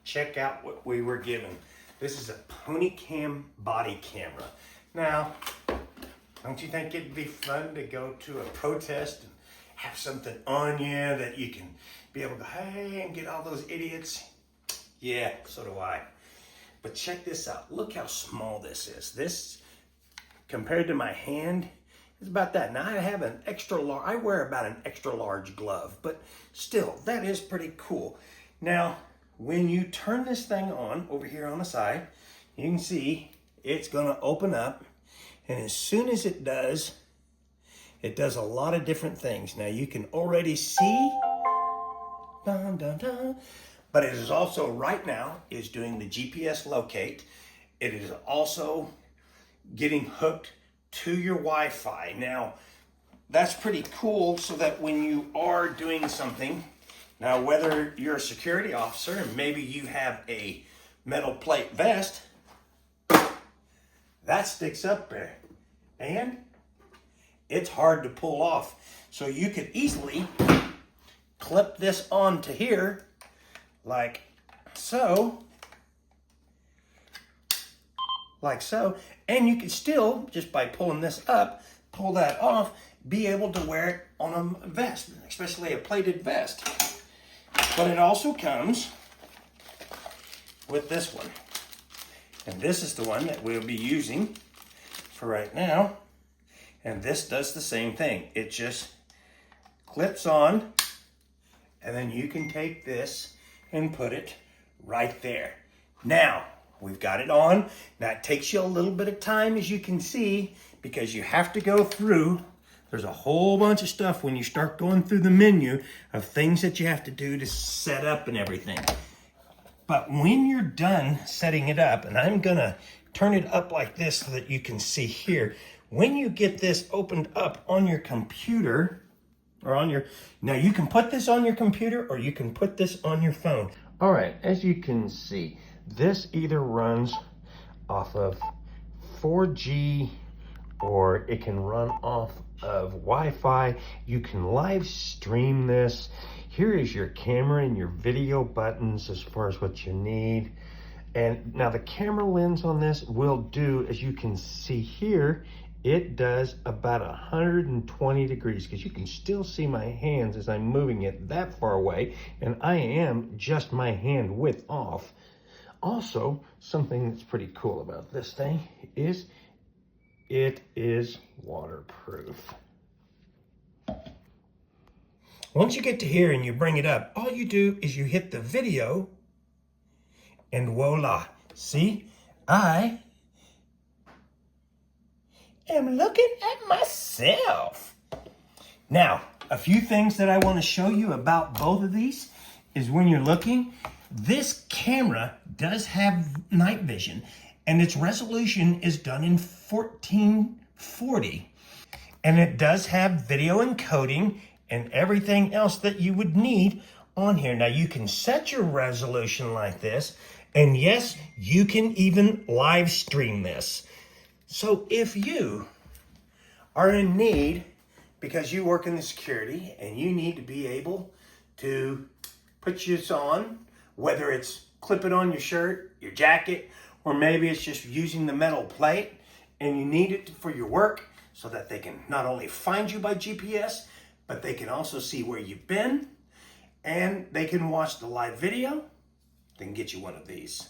check out what we were given. This is a Ponycam body camera. Now, don't you think it'd be fun to go to a protest and have something on you that you can be able to, hey, and get all those idiots? Yeah, so do I. But check this out. Look how small this is. This, compared to my hand, is about that. Now I have an extra large, I wear about an extra large glove, but still, that is pretty cool. Now, when you turn this thing on over here on the side, you can see it's gonna open up, and as soon as it does a lot of different things. Now you can already see, dun, dun, dun, but it is also right now is doing the GPS locate. It is also getting hooked to your Wi-Fi. Now, that's pretty cool, so that when you are doing something, now whether you're a security officer and maybe you have a metal plate vest, that sticks up there and it's hard to pull off. So you could easily clip this onto here like so, and you can still, just by pulling this up, pull that off, be able to wear it on a vest, especially a plated vest. But it also comes with this one. And this is the one that we'll be using for right now. And this does the same thing. It just clips on, and then you can take this and put it right there. Now, we've got it on. Now, it takes you a little bit of time, as you can see, because you have to go through. There's a whole bunch of stuff when you start going through the menu of things that you have to do to set up and everything. But when you're done setting it up, and I'm gonna turn it up like this so that you can see here, when you get this opened up on your computer, or on your, now you can put this on your computer or you can put this on your phone. All right, as you can see, this either runs off of 4G or it can run off of Wi-Fi. You can live stream this. Here is your camera and your video buttons as far as what you need. And now the camera lens on this will do, as you can see here, it does about 120 degrees, because you can still see my hands as I'm moving it that far away, and I am just my hand width off. Also, something that's pretty cool about this thing is it is waterproof. Once you get to here and you bring it up, all you do is you hit the video, and voila. See, I am looking at myself. Now, a few things that I want to show you about both of these is when you're looking, this camera does have night vision, and its resolution is done in 1440. And it does have video encoding and everything else that you would need on here. Now, you can set your resolution like this, and yes, you can even live stream this. So if you are in need, because you work in the security and you need to be able to put this on, whether it's clip it on your shirt, your jacket, or maybe it's just using the metal plate and you need it for your work so that they can not only find you by GPS, but they can also see where you've been, and they can watch the live video, they can get you one of these.